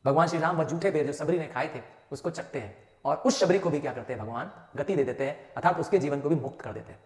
भगवान श्री राम वह जूठे बेर जो सबरी ने खाए थे उसको चखते हैं और उस शबरी को भी क्या करते हैं भगवान गति दे देते हैं, अर्थात उसके जीवन को भी मुक्त कर देते हैं।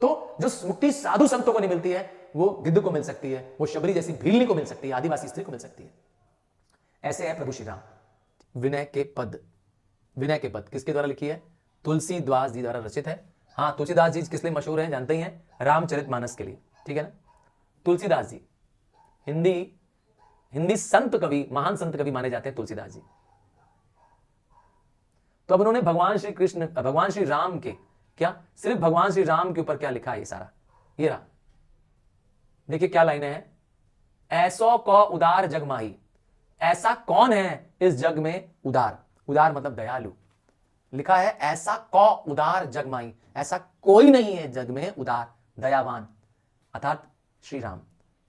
तो जो मुक्ति साधु संतों को नहीं मिलती है वो गिद्ध को मिल सकती है, वो शबरी जैसी भीलनी को मिल सकती है, आदिवासी स्त्री को मिल सकती है। ऐसे है प्रभु श्री राम। विनय के पद, विनय के पद किसके द्वारा लिखी है? तुलसीदास जी द्वारा रचित है। हाँ, तुलसीदास जी किस लिए मशहूर हैं जानते ही हैं? रामचरितमानस के लिए, ठीक है ना। तुलसीदास जी हिंदी संत कवि, महान संत कवि माने जाते हैं तुलसीदास जी। तो अब उन्होंने भगवान श्री राम के, क्या सिर्फ भगवान श्री राम के ऊपर क्या लिखा है? ये सारा ये रहा, देखिए क्या लाइनें हैं। ऐसो को उदार जग माही, ऐसा कौन है इस जग में उदार, उदार मतलब दयालु। लिखा है ऐसा को उदार जग माही, ऐसा कोई नहीं है जग में उदार दयावान, अर्थात श्री राम।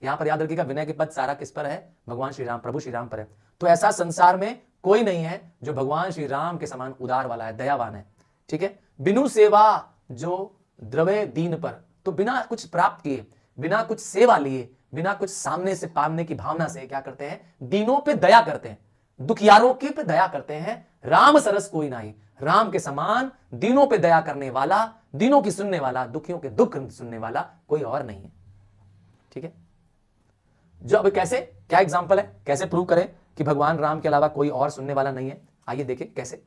यहां पर याद रखिएगा विनय के पद सारा किस पर है? भगवान श्री राम, प्रभु श्री राम पर है। तो ऐसा संसार में कोई नहीं है जो भगवान श्री राम के समान उदार वाला है, दयावान है, ठीक है। बिनु सेवा जो द्रवे दीन पर, तो बिना कुछ प्राप्त किए, बिना कुछ सेवा लिए, बिना कुछ सामने से पाने की भावना से क्या करते हैं? दीनों पे दया करते हैं, दुखियारों के पे दया करते हैं। राम सरस कोई नहीं, राम के समान दीनों पे दया करने वाला, दीनों की सुनने वाला, दुखियों के दुख सुनने वाला कोई और नहीं है, ठीक है। जो अब कैसे, क्या एग्जांपल है, कैसे प्रूव करें कि भगवान राम के अलावा कोई और सुनने वाला नहीं है? आइए देखें कैसे।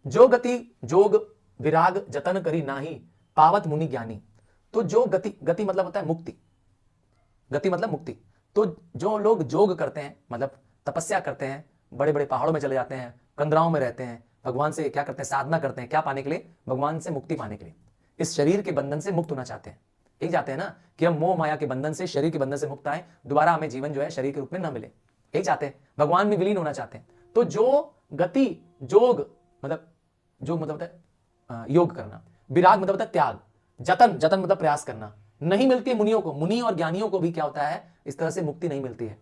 जो गति जोग विराग जतन करी नाही, पावत मुनि ज्ञानी। तो जो गति, गति मतलब होता है मुक्ति, गति मतलब मुक्ति। तो जो लोग जोग करते हैं मतलब तपस्या करते हैं, बड़े बड़े पहाड़ों में चले जाते हैं, कंदराओं में रहते हैं, भगवान से क्या करते हैं? साधना करते हैं। क्या पाने के लिए? भगवान से मुक्ति पाने के लिए, इस शरीर के बंधन से मुक्त होना चाहते हैं। यही चाहते हैं ना कि हम मोह माया के बंधन से, शरीर के बंधन से मुक्त आए, दोबारा हमें जीवन जो है शरीर के रूप में न मिले, यही चाहते हैं, भगवान में विलीन होना चाहते हैं। तो जो गति जोग मतलब, जो मतलब होता है योग करना, विराग मतलब होता है त्याग, जतन, जतन मतलब प्रयास करना, नहीं मिलती है मुनियों को, मुनि और ज्ञानियों को भी क्या होता है? इस तरह से मुक्ति नहीं मिलती है।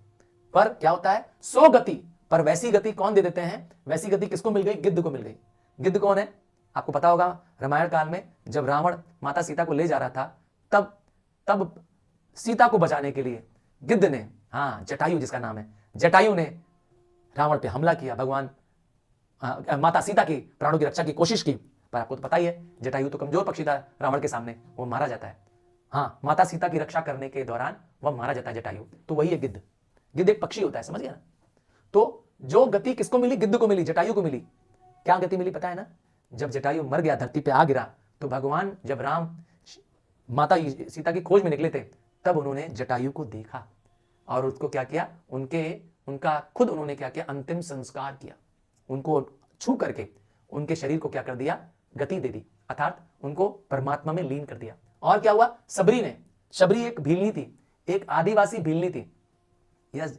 पर क्या होता है? सो गति, पर वैसी गति कौन दे देते हैं? वैसी गति किसको मिल गई? गिद्ध को मिल गई। गिद्ध कौन है? आपको पता होगा रामायण काल में जब रावण माता सीता को ले जा रहा था, तब सीता को बचाने के लिए गिद्ध ने, हाँ जटायु जिसका नाम है, जटायु ने रावण पे हमला किया, भगवान माता सीता की प्राणों की रक्षा की कोशिश की। पर आपको तो पता ही है जटायु तो कमजोर पक्षी था रावण के सामने, वो मारा जाता है। हाँ, माता सीता की रक्षा करने के दौरान वह मारा जाता है जटायु। तो वही है गिद्ध। गिद्ध एक पक्षी होता है, समझ गया ना। तो जो गति किसको मिली? गिद्ध को मिली, जटायु को मिली। क्या गति मिली पता है ना? जब जटायु मर गया, धरती पे आ गिरा, तो भगवान जब राम माता सीता की खोज में निकले थे, तब उन्होंने जटायु को देखा और उसको क्या किया? उनका खुद उन्होंने क्या किया? अंतिम संस्कार किया। उनको छू करके उनके शरीर को क्या कर दिया? गति दे दी, अर्थात उनको परमात्मा में लीन कर दिया। और क्या हुआ? शबरी एक भीलनी थी, एक आदिवासी भीलनी थी, यह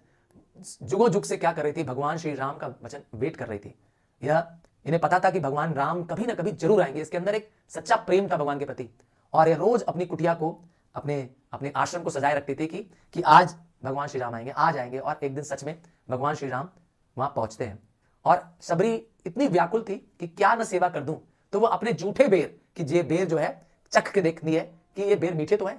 जुगों जुग से क्या कर रही थी? भगवान श्री राम का वचन वेट कर रही थी। यह इन्हें पता था कि भगवान राम कभी ना कभी जरूर आएंगे। इसके अंदर एक सच्चा प्रेम था भगवान के प्रति, और यह रोज अपनी कुटिया को, अपने आश्रम को सजाए रखती थी कि आज भगवान श्री राम आएंगे, आज आएंगे। और एक दिन सच में भगवान श्री राम वहां पहुंचते हैं। और शबरी इतनी व्याकुल थी कि क्या न सेवा कर दूं, तो वो अपने जूठे बेर कि ये बेर जो है चख के देखती है कि ये बेर मीठे तो है,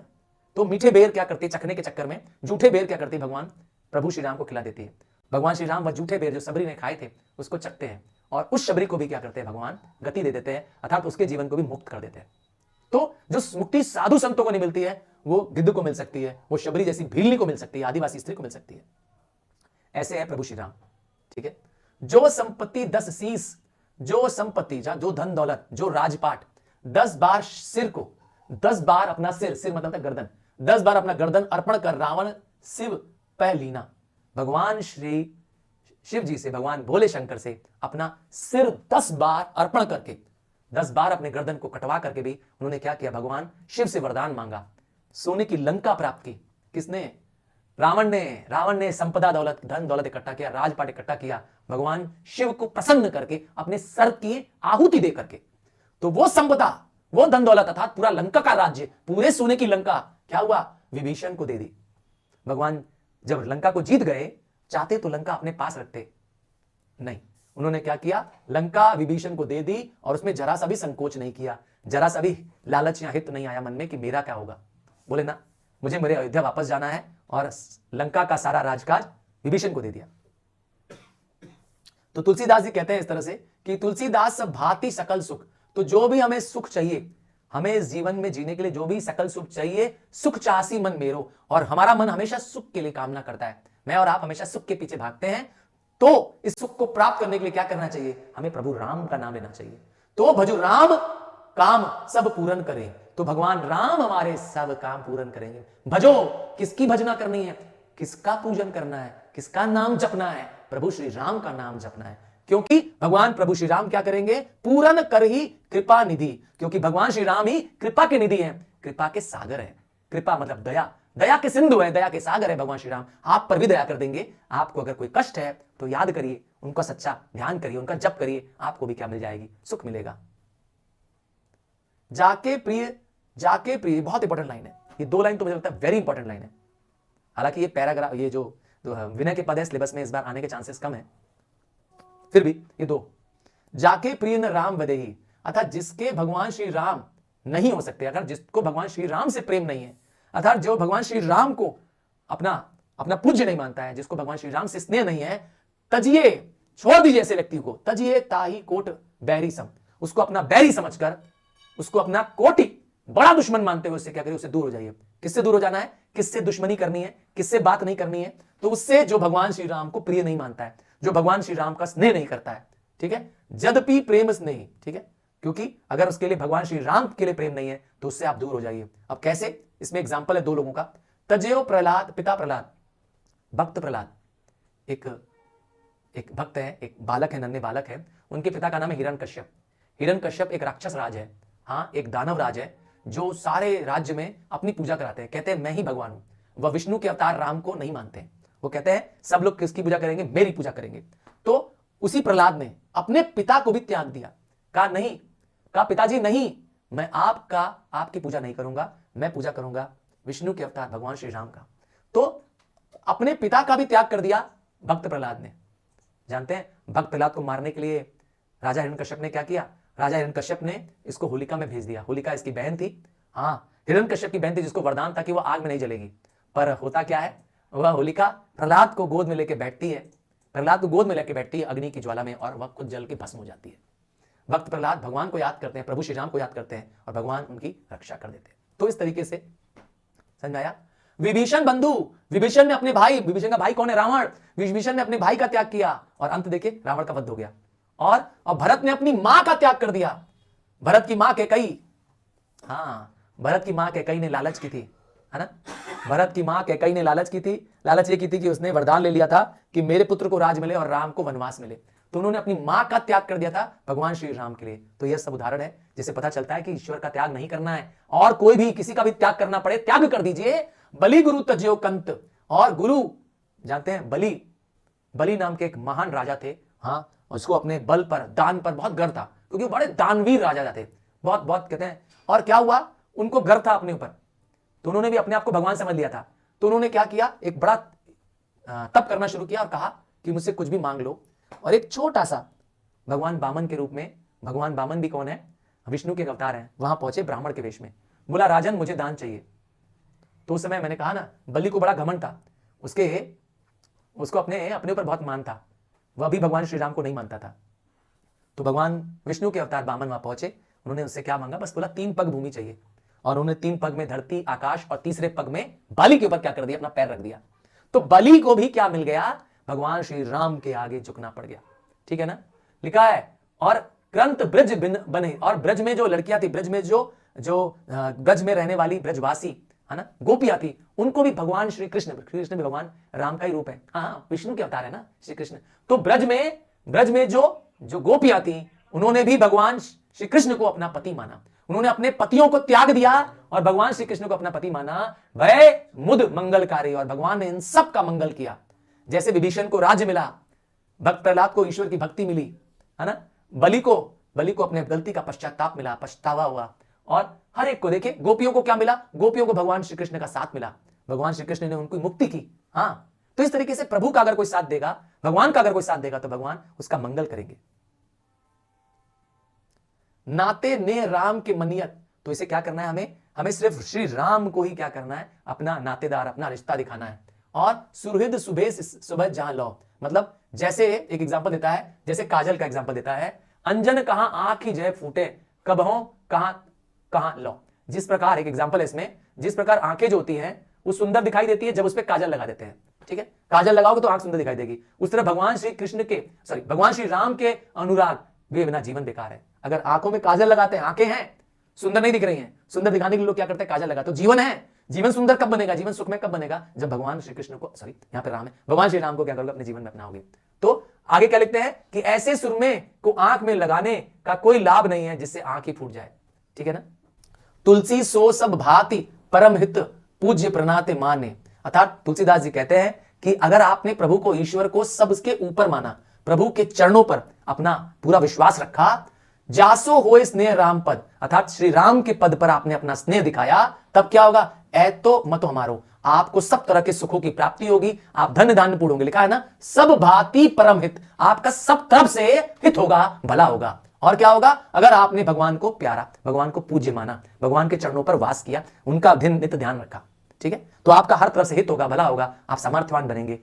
तो मीठे बेर क्या करती है? चखने के चक्कर में जूठे बेर क्या करती है? भगवान प्रभु श्री राम को खिला देती है। भगवान श्री राम वह जूठे बेर जो शबरी ने खाए थे उसको चखते हैं और उस शबरी को भी क्या करते हैं? भगवान गति दे देते हैं, अर्थात उसके जीवन को भी मुक्त कर देते हैं। तो जो मुक्ति साधु संतों को नहीं मिलती है वो गिद्ध को मिल सकती है, वो शबरी जैसी भीलनी को मिल सकती है, आदिवासी स्त्री को मिल सकती है। ऐसे है प्रभु श्री राम, ठीक है। जो संपत्ति 10 शीस, जो संपत्ति, जो धन दौलत, जो राजपाट 10 बार सिर को, 10 बार अपना सिर मतलब गर्दन, 10 बार अपना गर्दन अर्पण कर रावण शिव पह लीना। भगवान श्री शिव जी से, भगवान भोले शंकर से अपना सिर 10 बार अर्पण करके, 10 बार अपने गर्दन को कटवा करके भी उन्होंने क्या किया? भगवान शिव से वरदान मांगा, सोने की लंका प्राप्त की। किसने? रावण ने संपदा दौलत, धन दौलत इकट्ठा किया, राजपाट इकट्ठा किया, भगवान शिव को प्रसन्न करके अपने सर की आहुति दे करके। तो वो संपदा, वो धन दौलत अर्थात पूरा लंका का राज्य, पूरे सोने की लंका क्या हुआ? विभीषण को दे दी। भगवान जब लंका को जीत गए, चाहते तो लंका अपने पास रखते, नहीं, उन्होंने क्या किया? लंका विभीषण को दे दी और उसमें जरा सा भी संकोच नहीं किया, जरा सा भी लालच या हित नहीं आया मन में कि मेरा क्या होगा। बोले ना, मुझे मेरे अयोध्या वापस जाना है, और लंका का सारा राजकाज विभीषण को दे दिया। तो तुलसीदास जी कहते हैं इस तरह से कि तुलसीदास भांति सकल सुख, तो जो भी हमें सुख चाहिए, हमें इस जीवन में जीने के लिए जो भी सकल सुख चाहिए, सुख चासी मन मेरो, और हमारा मन हमेशा सुख के लिए कामना करता है, मैं और आप हमेशा सुख के पीछे भागते हैं, तो इस सुख को प्राप्त करने के लिए क्या करना चाहिए, हमें प्रभु राम का नाम लेना चाहिए। तो भजो राम काम सब पूर्ण करें, तो भगवान राम हमारे सब काम पूर्ण करेंगे। भजो, किसकी भजना करनी है, किसका पूजन करना है, किसका नाम जपना है, प्रभु श्री राम का नाम जपना है, क्योंकि भगवान प्रभु श्री राम क्या करेंगे, पूर्ण कर ही कृपा निधि, क्योंकि भगवान श्री राम ही कृपा के निधि हैं, कृपा के सागर है। कृपा मतलब दया, दया के सिंधु है, दया के सागर है भगवान श्री राम, आप पर भी दया कर देंगे। आपको अगर कोई कष्ट है तो याद करिए, उनका सच्चा ध्यान करिए, उनका जप करिए, आपको भी क्या मिल जाएगी, सुख मिलेगा। जाके प्रिय बहुत इंपॉर्टेंट लाइन है, ये 2 लाइन तो मुझे लगता है वेरी इंपॉर्टेंट लाइन है। हालांकि ये पैराग्राफ, ये जो विनय के पद है सिलेबस में इस बार आने के चांसेस कम है, फिर भी ये 2, जाके प्रिय न राम वदेही, अर्थात जिसके भगवान श्री राम नहीं हो सकते, अगर जिसको भगवान श्री राम से प्रेम नहीं है, अर्थात जो भगवान श्री राम को अपना पूज्य नहीं मानता है, जिसको भगवान श्री राम से स्नेह नहीं है, तजिए, छोड़ दीजिए ऐसे व्यक्ति को, तजिए ताही कोट बैरी सम, उसको अपना बैरी समझकर, उसको अपना कोटि बड़ा दुश्मन मानते हुए उससे क्या करिए, उससे दूर हो जाइए। किससे दूर हो जाना है, किससे दुश्मनी करनी है, किससे बात नहीं करनी है, तो उससे जो भगवान श्री राम को प्रिय नहीं मानता है, जो भगवान श्री राम का स्नेह नहीं करता है, ठीक है, जदपि प्रेम स्नेह, ठीक है, क्योंकि अगर उसके लिए भगवान श्री राम के लिए प्रेम नहीं है तो उससे आप दूर हो जाइए। अब कैसे, इसमें एग्जाम्पल है 2 लोगों का, तजयो प्रहलाद, पिता प्रहलाद, भक्त प्रहलाद, एक भक्त है, एक बालक है, नन्हे बालक है, उनके पिता का नाम है हिरण्यकश्यप। हिरण्यकश्यप एक राक्षस राज है, हाँ एक दानव राज है, जो सारे राज्य में अपनी पूजा कराते हैं, कहते हैं मैं ही भगवान हूं। वह विष्णु के अवतार राम को नहीं मानते हैं, वो कहते हैं सब लोग किसकी पूजा करेंगे, मेरी पूजा करेंगे। तो उसी प्रहलाद ने अपने पिता को भी त्याग दिया, कहा नहीं, कहा पिताजी नहीं, मैं आपकी पूजा नहीं करूंगा, मैं पूजा करूंगा विष्णु के अवतार भगवान श्री राम का। तो अपने पिता का भी त्याग कर दिया भक्त प्रहलाद ने। जानते हैं भक्त प्रहलाद को मारने के लिए राजा हिरण्यकश्यप ने क्या किया, राजा हिरण्यकश्यप ने इसको होलिका में भेज दिया। होलिका इसकी बहन थी, हाँ हिरण्यकश्यप की बहन थी, जिसको वरदान था कि वह आग में नहीं जलेगी। पर होता क्या है, वह होलिका प्रहलाद को गोद में लेके बैठती है, प्रहलाद को गोद में लेके बैठती है अग्नि की ज्वाला में, और वह खुद जल के भस्म हो जाती है। भक्त प्रहलाद भगवान को याद करते हैं, प्रभु श्री राम को याद करते हैं, और भगवान उनकी रक्षा कर देते हैं। तो इस तरीके से समझ आया। विभीषण बंधु, विभीषण ने अपने भाई, विभीषण का भाई कौन है, रावण, विभीषण ने अपने भाई का त्याग किया और अंत देखे रावण का वध हो गया। और भरत ने अपनी मां का त्याग कर दिया, भरत की मां कैकेयी, हाँ भरत की मां कैकेयी ने लालच की थी, है ना, भरत की मां कैकेयी ने लालच की थी। लालच ये की थी कि उसने वरदान ले लिया था कि मेरे पुत्र को राज मिले और राम को वनवास मिले, तो उन्होंने अपनी मां का त्याग कर दिया था भगवान श्री राम के लिए। तो यह सब उदाहरण है जिससे पता चलता है कि ईश्वर का त्याग नहीं करना है, और कोई भी किसी का भी त्याग करना पड़े त्याग कर दीजिए। बलि गुरु तज्यो कंत, और गुरु जानते हैं बलि नाम के एक महान राजा थे, हाँ उसको अपने बल पर, दान पर बहुत गर्व था, क्योंकि वो बड़े दानवीर राजा थे, बहुत बहुत कहते हैं। और क्या हुआ, उनको गर्व था अपने ऊपर, तो उन्होंने भी अपने आप को भगवान समझ लिया था। तो उन्होंने क्या किया, एक बड़ा तप करना शुरू किया और कहा कि मुझसे कुछ भी मांग लो। और एक छोटा सा भगवान वामन के रूप में, भगवान वामन भी कौन है, विष्णु के अवतार हैं, वहां पहुंचे ब्राह्मण के वेश में, बोला राजन मुझे दान चाहिए। तो उस समय मैंने कहा ना, बलि को बड़ा घमंड था, उसको अपने ऊपर बहुत मान था, वह भी भगवान श्री राम को नहीं मानता था। तो भगवान विष्णु के अवतार वामन वहां पहुंचे, उन्होंने उससे क्या मांगा, बस बोला 3 पग भूमि चाहिए, और उन्होंने 3 पग में धरती आकाश, और तीसरे पग में बलि के ऊपर क्या कर दिया, अपना पैर रख दिया। तो बलि को भी क्या मिल गया, भगवान श्री राम के आगे झुकना पड़ गया, ठीक है ना, लिखा है। और क्रंत ब्रज बने, और ब्रज में जो लड़कियां थी, ब्रज में जो ब्रज में रहने वाली ब्रजवासी है ना, गोपियां थी, उनको भी भगवान श्री कृष्ण भी भगवान राम का ही रूप है, हाँ विष्णु के अवतार है ना श्री कृष्ण। तो ब्रज में जो गोपियां थी, उन्होंने भी भगवान श्री कृष्ण को अपना पति माना, उन्होंने अपने पतियों को त्याग दिया और भगवान श्री कृष्ण को अपना पति माना। वह मुद मंगलकारी, और भगवान ने इन सब का मंगल किया। जैसे विभीषण को राज्य मिला, भक्त प्रहलाद को ईश्वर की भक्ति मिली, है ना, बलि को अपने गलती का पश्चाताप मिला, पछतावा हुआ। और हर एक को देखे, गोपियों को क्या मिला, गोपियों को भगवान श्री कृष्ण का साथ मिला, भगवान श्री कृष्ण ने उनको मुक्ति की। हाँ, तो इस तरीके से प्रभु का अगर कोई साथ देगा, भगवान का अगर कोई साथ देगा, तो भगवान उसका मंगल करेंगे। नाते ने राम के मनियत, तो इसे क्या करना है, हमें सिर्फ श्री राम को ही क्या करना है, अपना नातेदार, अपना रिश्ता दिखाना है। और सुहृद सुबह सुबह जहां लो, मतलब जैसे एक एग्जांपल देता है, जैसे काजल का एग्जांपल देता है, अंजन कहां आंख ही जय फूटे, कब हो कहां कहां लो। जिस प्रकार एक एग्जांपल है इसमें, जिस प्रकार आंखें जो होती हैं वो सुंदर दिखाई देती है जब उस पर काजल लगा देते हैं, ठीक है, काजल लगाओगे तो आंख सुंदर दिखाई देगी। उस तरह भगवान श्री कृष्ण के भगवान श्री राम के अनुराग वे बिना जीवन बेकार है। अगर आंखों में काजल लगाते हैं, आंखें हैं सुंदर नहीं दिख रही हैं, सुंदर दिखाने के लिए लोग क्या करते हैं, काजल लगाते हैं। तो जीवन है, जीवन सुंदर कब बनेगा, जीवन सुख में कब बनेगा, जब भगवान श्री कृष्ण को यहाँ पे राम है, भगवान श्री राम को क्या करोगे, अपने जीवन में अपनाओगे। तो आगे क्या लिखते हैं कि ऐसे सुरमे को आंख में लगाने का कोई लाभ नहीं है जिससे आंख ही फूट जाए, ठीक है ना। तुलसी सो सब भांति परम हित पूज्य प्रणाते माने, अर्थात तुलसीदास जी कहते हैं कि अगर आपने प्रभु को, ईश्वर को सबके ऊपर माना, प्रभु के चरणों पर अपना पूरा विश्वास रखा, जासो होए स्नेह राम पद, अर्थात श्री राम के पद पर आपने अपना स्नेह दिखाया, तब क्या होगा, ऐ तो मत हमारो, आपको सब तरह के सुखों की प्राप्ति होगी, आप धन्य धान्य पूर्ण होंगे। लिखा है ना, सब भांति परम हित, आपका सब तरफ से हित होगा, भला होगा। और क्या होगा, अगर आपने भगवान को प्यारा, भगवान को पूज्य माना, भगवान के चरणों पर वास किया, उनका दिन नित्य ध्यान रखा, ठीक है, तो आपका हर तरफ से हित होगा, भला होगा, आप सामर्थ्यवान बनेंगे,